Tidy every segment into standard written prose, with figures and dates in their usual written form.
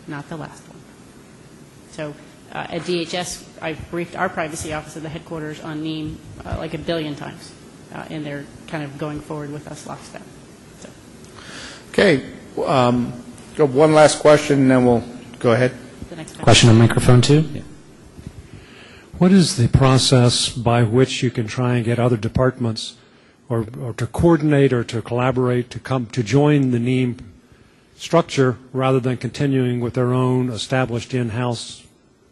not the last one. So at DHS, I've briefed our privacy office at the headquarters on NEAM like 1 billion times, and they're kind of going forward with us lockstep. So. Okay. Go one last question, and then we'll go ahead. The next question on microphone 2. Yeah. What is the process by which you can try and get other departments or to coordinate or to collaborate to join the NEAM structure rather than continuing with their own established in-house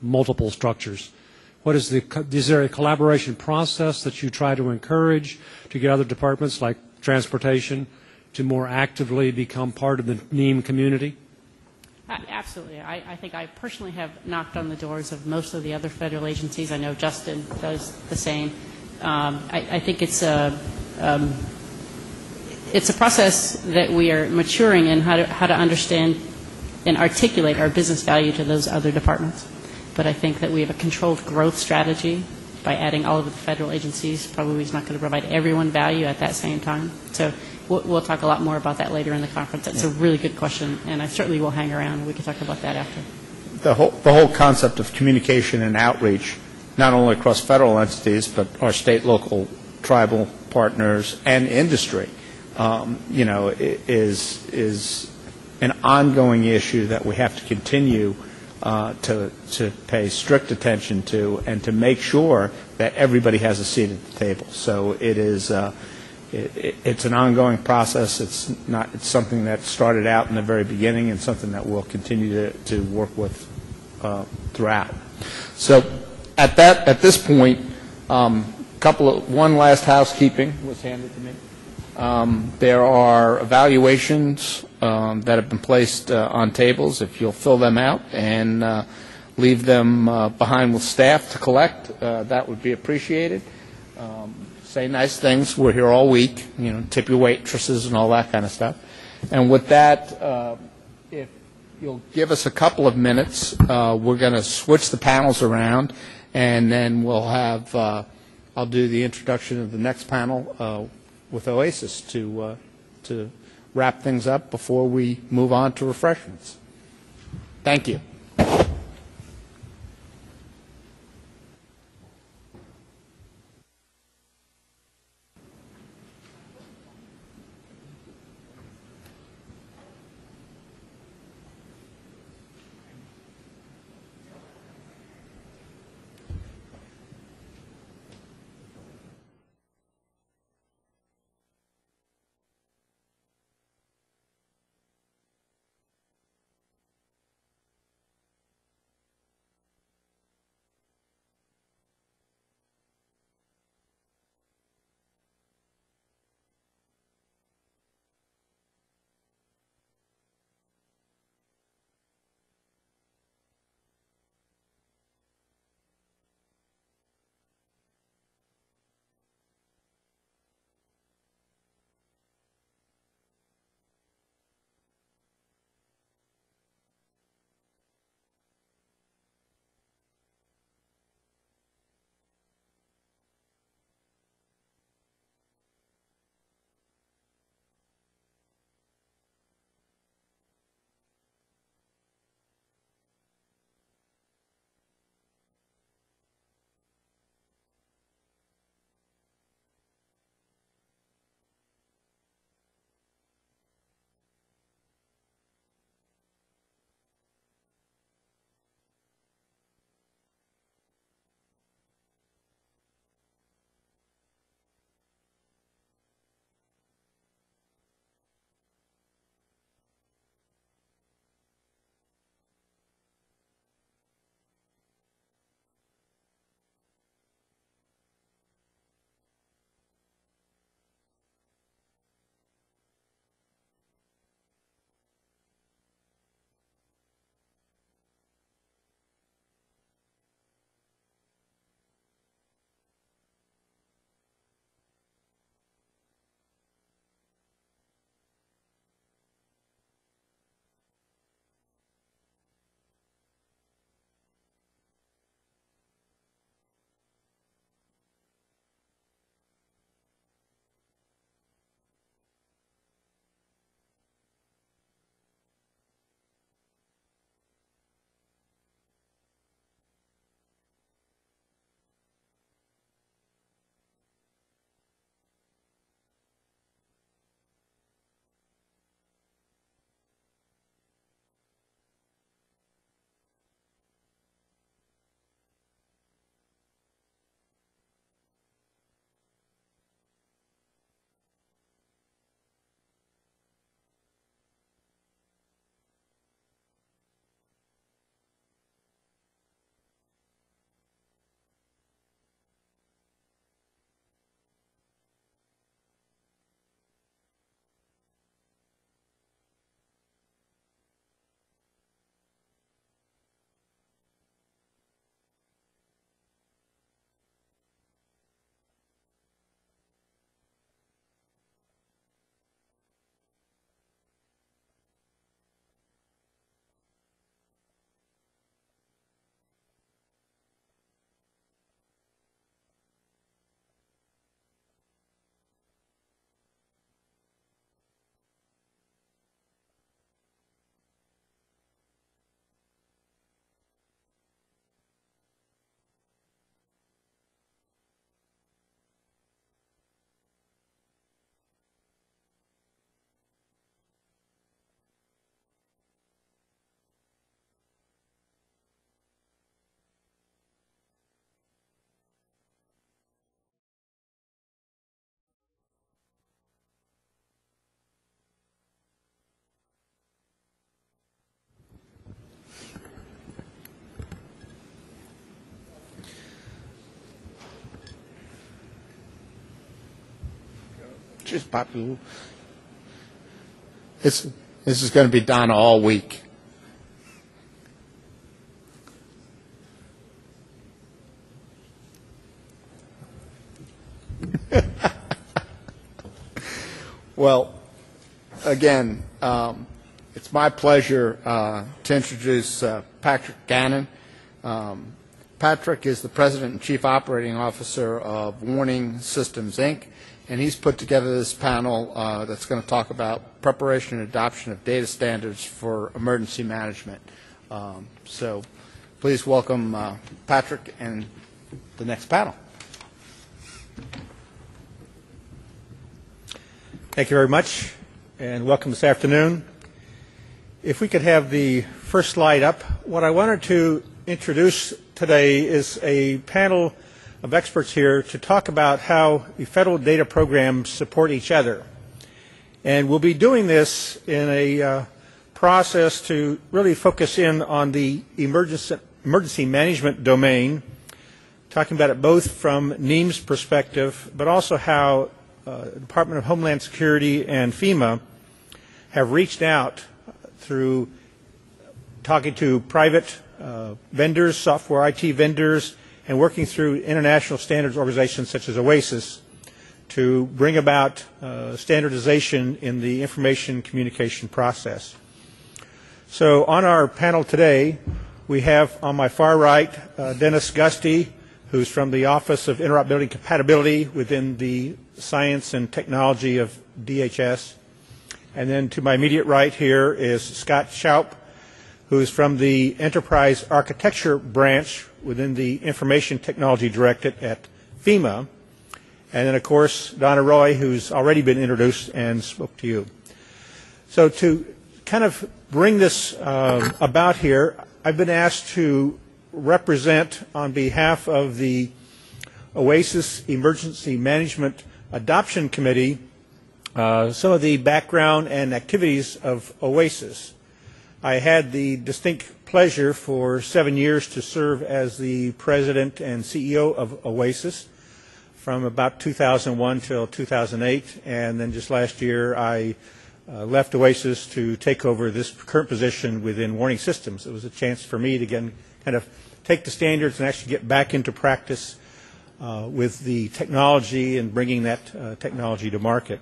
multiple structures? Is there a collaboration process that you try to encourage to get other departments like transportation to more actively become part of the NEAM community? Absolutely. I think I personally have knocked on the doors of most of the other federal agencies. I know Justin does the same. I think it's a process that we are maturing in how to understand and articulate our business value to those other departments. But I think that we have a controlled growth strategy by adding all of the federal agencies. Probably is not going to provide everyone value at that same time. So we'll talk a lot more about that later in the conference. That's a really good question, and I certainly will hang around. We can talk about that after. The whole concept of communication and outreach, not only across federal entities, but our state, local, tribal partners and industry, is an ongoing issue that we have to continue to pay strict attention to, and to make sure that everybody has a seat at the table. So it is. It's an ongoing process. It's something that started out in the very beginning, and something that we'll continue to work with throughout. So at this point, one last housekeeping was handed to me. There are evaluations that have been placed on tables. If you'll fill them out and leave them behind with staff to collect, that would be appreciated. Say nice things. We're here all week. Tip your waitresses and all that kind of stuff. And with that, if you'll give us a couple of minutes, we're going to switch the panels around, and then we'll have. I'll do the introduction of the next panel with Oasis to wrap things up before we move on to refreshments. Thank you. Just Papu. This is going to be Donna all week. Well, again, it's my pleasure to introduce Patrick Gannon. Patrick is the President and Chief Operating Officer of Warning Systems, Inc., and he's put together this panel that's going to talk about preparation and adoption of data standards for emergency management. So please welcome Patrick and the next panel. Thank you very much, and welcome this afternoon. If we could have the first slide up, what I wanted to introduce today is a panel of experts here to talk about how the federal data programs support each other. And we'll be doing this in a process to really focus in on the emergency management domain, talking about it both from NEAM's perspective, but also how Department of Homeland Security and FEMA have reached out through talking to private vendors, software IT vendors, and working through international standards organizations such as OASIS to bring about standardization in the information communication process. So on our panel today, we have on my far right Dennis Gusty, who's from the Office of Interoperability and Compatibility within the Science and Technology of DHS. And then to my immediate right here is Scott Schaup, who's from the Enterprise Architecture Branch within the Information Technology Directorate at FEMA. And then, of course, Donna Roy, who's already been introduced and spoke to you. So to kind of bring this about here, I've been asked to represent on behalf of the OASIS Emergency Management Adoption Committee some of the background and activities of OASIS. I had the distinct pleasure for 7 years to serve as the president and CEO of OASIS from about 2001 till 2008, and then just last year I left OASIS to take over this current position within Warning Systems. It was a chance for me to again kind of take the standards and actually get back into practice with the technology and bringing that technology to market.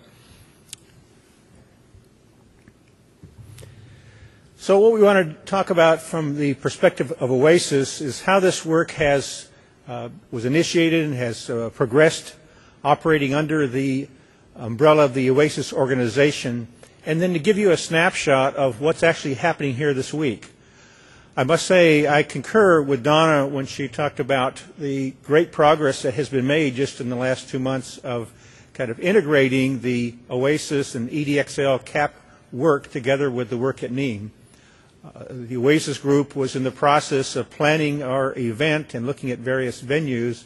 So what we want to talk about from the perspective of OASIS is how this work was initiated and has progressed operating under the umbrella of the OASIS organization, and then to give you a snapshot of what's actually happening here this week. I must say I concur with Donna when she talked about the great progress that has been made just in the last 2 months of kind of integrating the OASIS and EDXL CAP work together with the work at NEAM. The OASIS group was in the process of planning our event and looking at various venues,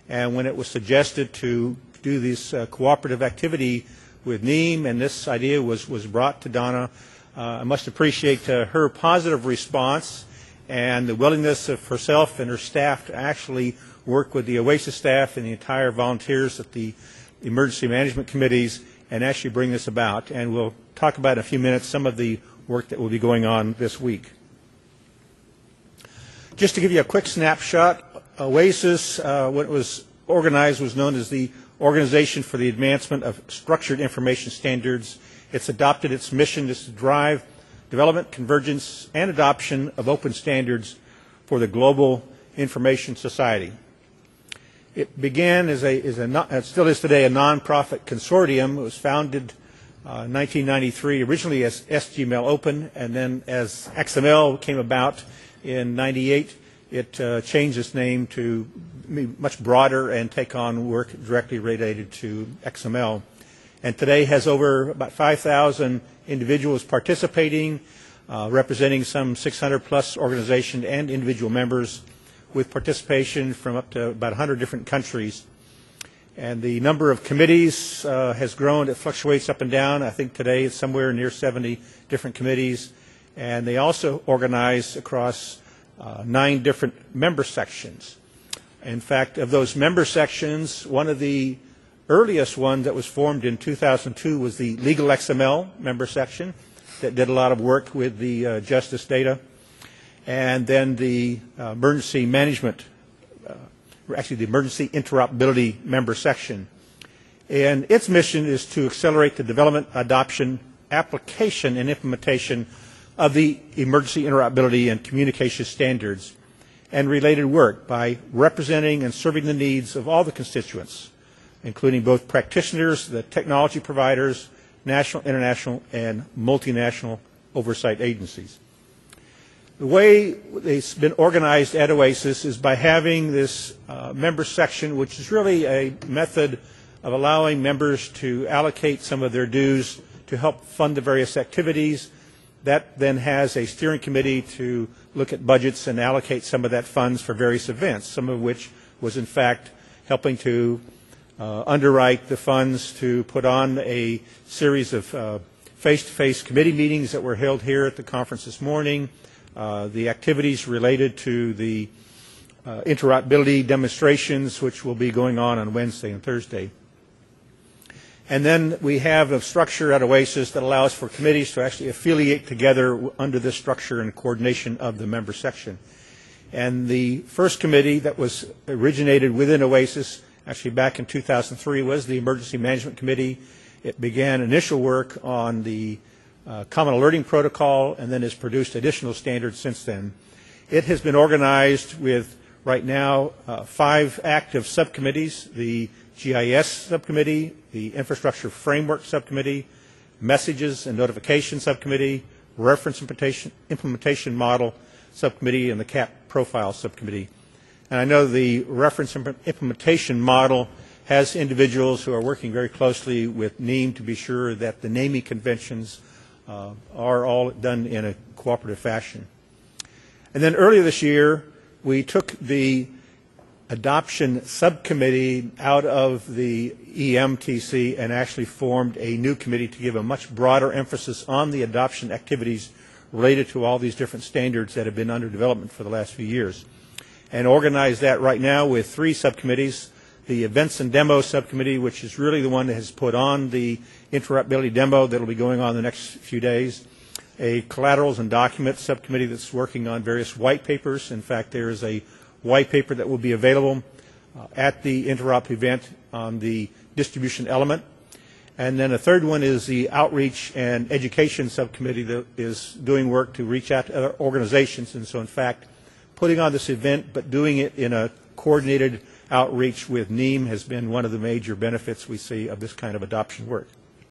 and when it was suggested to do this cooperative activity with NEAM and this idea was brought to Donna, I must appreciate her positive response and the willingness of herself and her staff to actually work with the OASIS staff and the entire volunteers at the emergency management committees and actually bring this about. And we'll talk about in a few minutes some of the work that will be going on this week. Just to give you a quick snapshot, OASIS, when it was organized, was known as the Organization for the Advancement of Structured Information Standards. It's adopted its mission is to drive development, convergence, and adoption of open standards for the global information society. It began it still is today, a nonprofit consortium. It was founded in 1993, originally as SGML Open, and then as XML came about in 98, it changed its name to be much broader and take on work directly related to XML. And today has over about 5,000 individuals participating, representing some 600 plus organizations and individual members with participation from up to about 100 different countries. And the number of committees has grown. It fluctuates up and down. I think today it's somewhere near 70 different committees. And they also organize across 9 different member sections. In fact, of those member sections, one of the earliest one that was formed in 2002 was the Legal XML member section that did a lot of work with the justice data. And then the emergency management, actually the emergency interoperability member section. And its mission is to accelerate the development, adoption, application, and implementation of the emergency interoperability and communication standards and related work by representing and serving the needs of all the constituents, including both practitioners, the technology providers, national, international, and multinational oversight agencies. The way it's been organized at OASIS is by having this member section, which is really a method of allowing members to allocate some of their dues to help fund the various activities. That then has a steering committee to look at budgets and allocate some of that funds for various events, some of which was in fact helping to underwrite the funds to put on a series of face-to-face committee meetings that were held here at the conference this morning, the activities related to the interoperability demonstrations, which will be going on Wednesday and Thursday. And then we have a structure at OASIS that allows for committees to actually affiliate together under this structure and coordination of the member section. And the first committee that was originated within OASIS, actually back in 2003, was the Emergency Management Committee. It began initial work on the Common Alerting Protocol and then has produced additional standards since then. It has been organized with, right now, 5 active subcommittees: the GIS subcommittee, the Infrastructure Framework subcommittee, Messages and Notification subcommittee, Reference Implementation Model subcommittee, and the CAP Profile subcommittee. And I know the Reference Implementation Model has individuals who are working very closely with NEAM to be sure that the naming conventions are all done in a cooperative fashion. And then earlier this year, we took the adoption subcommittee out of the EMTC and actually formed a new committee to give a much broader emphasis on the adoption activities related to all these different standards that have been under development for the last few years. And organized that right now with 3 subcommittees: the Events and Demo subcommittee, which is really the one that has put on the interoperability demo that will be going on the next few days; a Collaterals and Documents subcommittee that's working on various white papers. In fact, there is a white paper that will be available at the Interop event on the distribution element. And then a third one is the Outreach and Education subcommittee that is doing work to reach out to other organizations. And so, in fact, putting on this event but doing it in a coordinated outreach with NEAM has been one of the major benefits we see of this kind of adoption work.